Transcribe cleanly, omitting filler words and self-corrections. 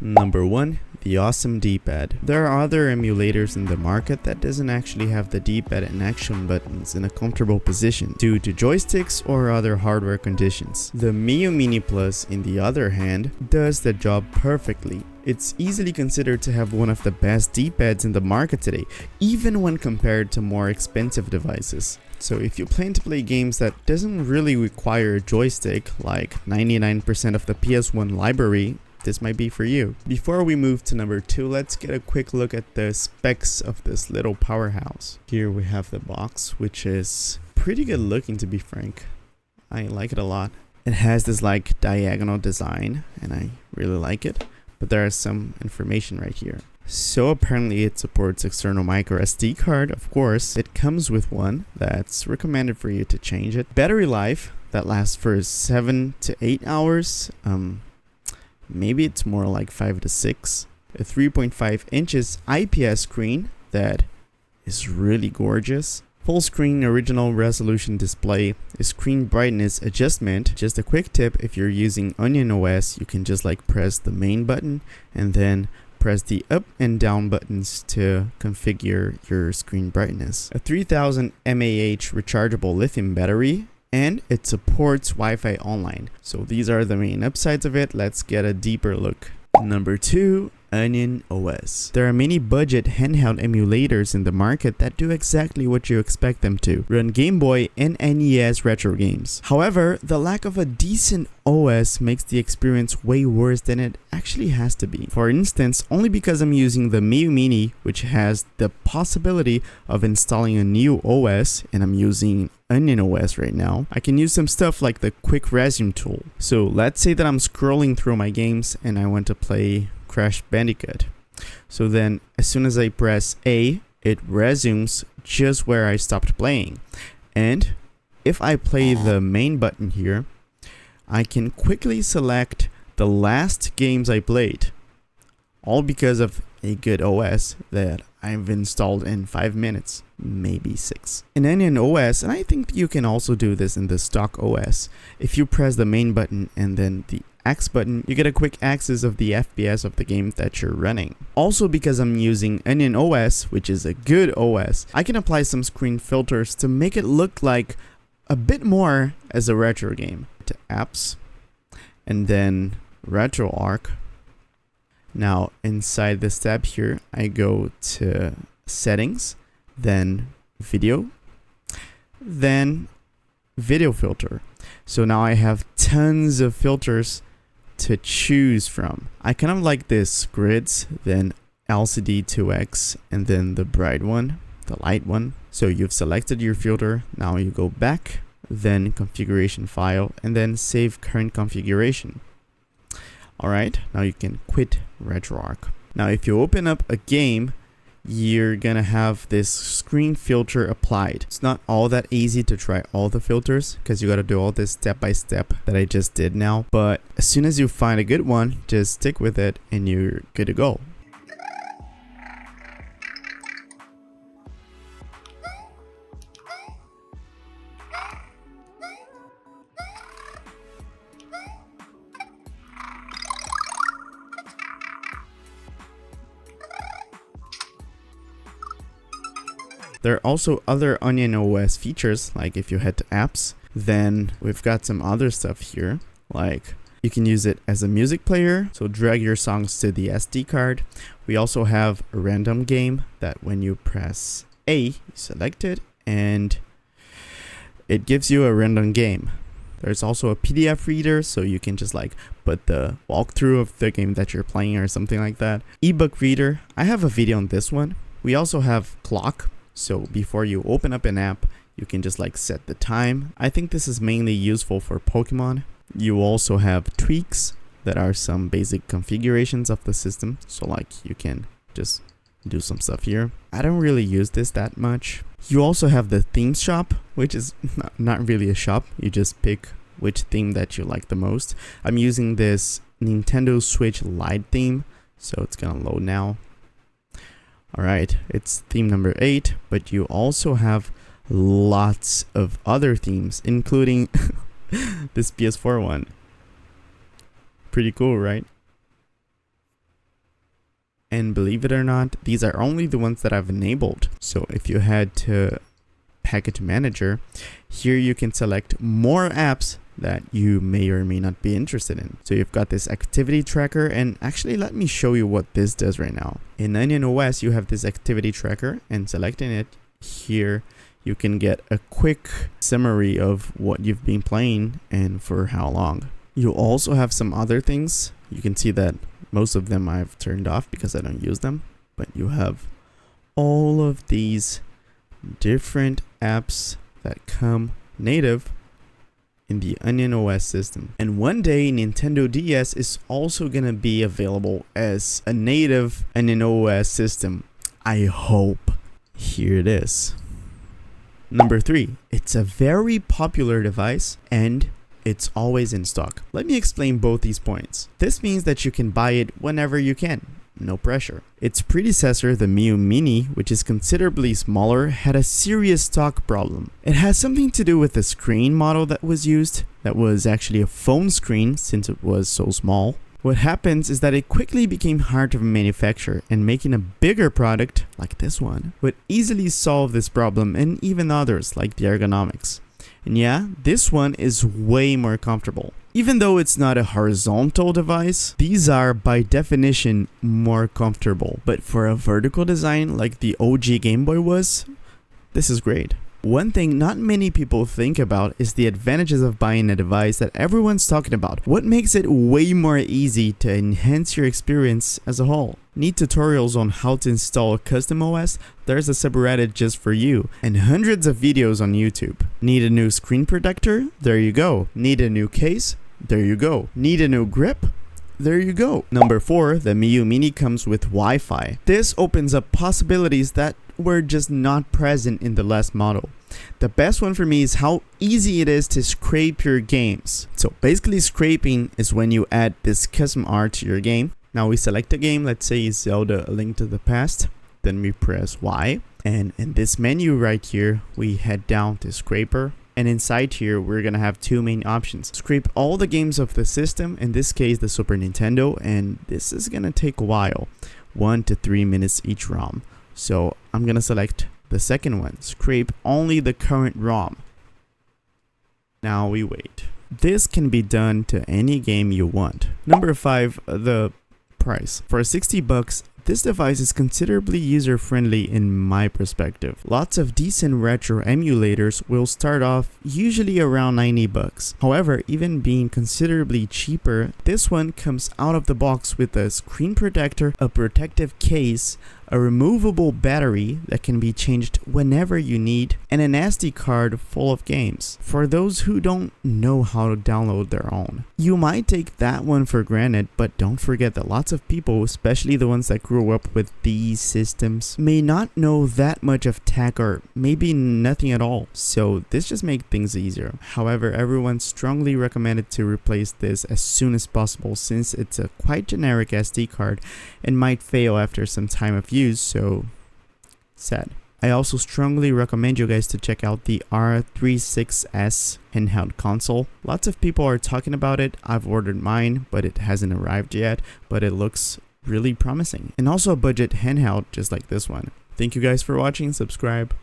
Number 1. The awesome D-pad. There are other emulators in the market that doesn't actually have the D-pad and action buttons in a comfortable position due to joysticks or other hardware conditions. The Miyoo Mini Plus, in the other hand, does the job perfectly. It's easily considered to have one of the best D-pads in the market today, even when compared to more expensive devices. So if you plan to play games that doesn't really require a joystick, like 99% of the PS1 library, this might be for you. Before we move to number 2, let's get a quick look at the specs of this little powerhouse. Here we have the box, which is pretty good looking, to be frank. I like it a lot. It has this like diagonal design and I really like it, but there is some information right here. So apparently it supports external micro SD card, of course. It comes with one that's recommended for you to change it. Battery life that lasts for 7 to 8 hours. Maybe it's more like 5 to 6. A 3.5 inches IPS screen that is really gorgeous. Full screen original resolution display. A screen brightness adjustment. Just a quick tip, if you're using Onion OS, you can just like press the main button and then press the up and down buttons to configure your screen brightness. A 3000 mAh rechargeable lithium battery. And it supports Wi-Fi online. So these are the main upsides of it. Let's get a deeper look. Number 2, Onion OS. There are many budget handheld emulators in the market that do exactly what you expect them to, run Game Boy and NES retro games. However, the lack of a decent OS makes the experience way worse than it actually has to be. For instance, only because I'm using the Miyoo Mini, which has the possibility of installing a new OS, and I'm using Onion OS right now, I can use some stuff like the quick resume tool. So let's say that I'm scrolling through my games and I want to play Crash Bandicoot. So then as soon as I press A, it resumes just where I stopped playing. And if I play the main button here, I can quickly select the last games I played, all because of a good OS that I've installed in 5 minutes, maybe 6. In Onion OS, and I think you can also do this in the stock OS, if you press the main button and then the X button, you get a quick access of the FPS of the game that you're running. Also, because I'm using Onion OS, which is a good OS, I can apply some screen filters to make it look like a bit more as a retro game. To apps, and then RetroArch. Now inside this tab here, I go to settings, then video filter. So now I have tons of filters to choose from. I kind of like this grids, then LCD 2X, and then the bright one, the light one. So you've selected your filter. Now you go back, then configuration file, and then save current configuration. Alright, now you can quit RetroArch. Now if you open up a game, you're gonna have this screen filter applied. It's not all that easy to try all the filters because you gotta do all this step by step that I just did now. But as soon as you find a good one, just stick with it and you're good to go. There are also other Onion OS features, like if you head to apps, then we've got some other stuff here, like you can use it as a music player, so drag your songs to the SD card. We also have a random game that when you press A, you select it, and it gives you a random game. There's also a PDF reader, so you can just like put the walkthrough of the game that you're playing or something like that. Ebook reader, I have a video on this one. We also have clock. So before you open up an app, you can just like set the time. I think this is mainly useful for Pokemon. You also have tweaks that are some basic configurations of the system. So like you can just do some stuff here. I don't really use this that much. You also have the theme shop, which is not really a shop. You just pick which theme that you like the most. I'm using this Nintendo Switch Lite theme, so it's gonna load now. Alright, it's theme number 8, but you also have lots of other themes, including this PS4 one. Pretty cool, right? And believe it or not, these are only the ones that I've enabled. So if you head to Package Manager, here you can select more apps that you may or may not be interested in. So you've got this activity tracker, and actually let me show you what this does right now. In Onion OS, you have this activity tracker, and selecting it here, you can get a quick summary of what you've been playing and for how long. You also have some other things. You can see that most of them I've turned off because I don't use them, but you have all of these different apps that come native in the Onion OS system. And one day Nintendo DS is also gonna be available as a native Onion OS system. I hope. Here it is. Number 3, it's a very popular device and it's always in stock. Let me explain both these points. This means that you can buy it whenever you can. No pressure. Its predecessor, the Miyoo Mini, which is considerably smaller, had a serious stock problem. It has something to do with the screen model that was used. That was actually a phone screen since it was so small. What happens is that it quickly became hard to manufacture, and making a bigger product, like this one, would easily solve this problem and even others like the ergonomics. And yeah, this one is way more comfortable. Even though it's not a horizontal device, these are by definition more comfortable. But for a vertical design like the OG Game Boy was, this is great. One thing not many people think about is the advantages of buying a device that everyone's talking about. What makes it way more easy to enhance your experience as a whole? Need tutorials on how to install a custom OS? There's a subreddit just for you, and hundreds of videos on YouTube. Need a new screen protector? There you go. Need a new case? There you go. Need a new grip? There you go. Number 4, the Miyoo Mini comes with Wi-Fi. This opens up possibilities that were just not present in the last model. The best one for me is how easy it is to scrape your games. So basically scraping is when you add this custom art to your game. Now we select a game, let's say Zelda A Link to the Past, then we press Y, and in this menu right here we head down to Scraper, and inside here we're gonna have 2 main options. Scrape all the games of the system, in this case the Super Nintendo, and this is gonna take a while, 1 to 3 minutes each ROM. So I'm gonna select the second one, scrape only the current ROM. Now we wait. This can be done to any game you want. Number 5, the price. For $60, this device is considerably user-friendly in my perspective. Lots of decent retro emulators will start off usually around $90. However, even being considerably cheaper, this one comes out of the box with a screen protector, a protective case, a removable battery that can be changed whenever you need, and an SD card full of games. For those who don't know how to download their own, you might take that one for granted, but don't forget that lots of people, especially the ones that grew up with these systems, may not know that much of tech or maybe nothing at all. So this just makes things easier. However, everyone strongly recommended to replace this as soon as possible since it's a quite generic SD card and might fail after some time of use, so sad. I also strongly recommend you guys to check out the R36S handheld console. Lots of people are talking about it. I've ordered mine, but it hasn't arrived yet, but it looks really promising. And also a budget handheld just like this one. Thank you guys for watching. Subscribe.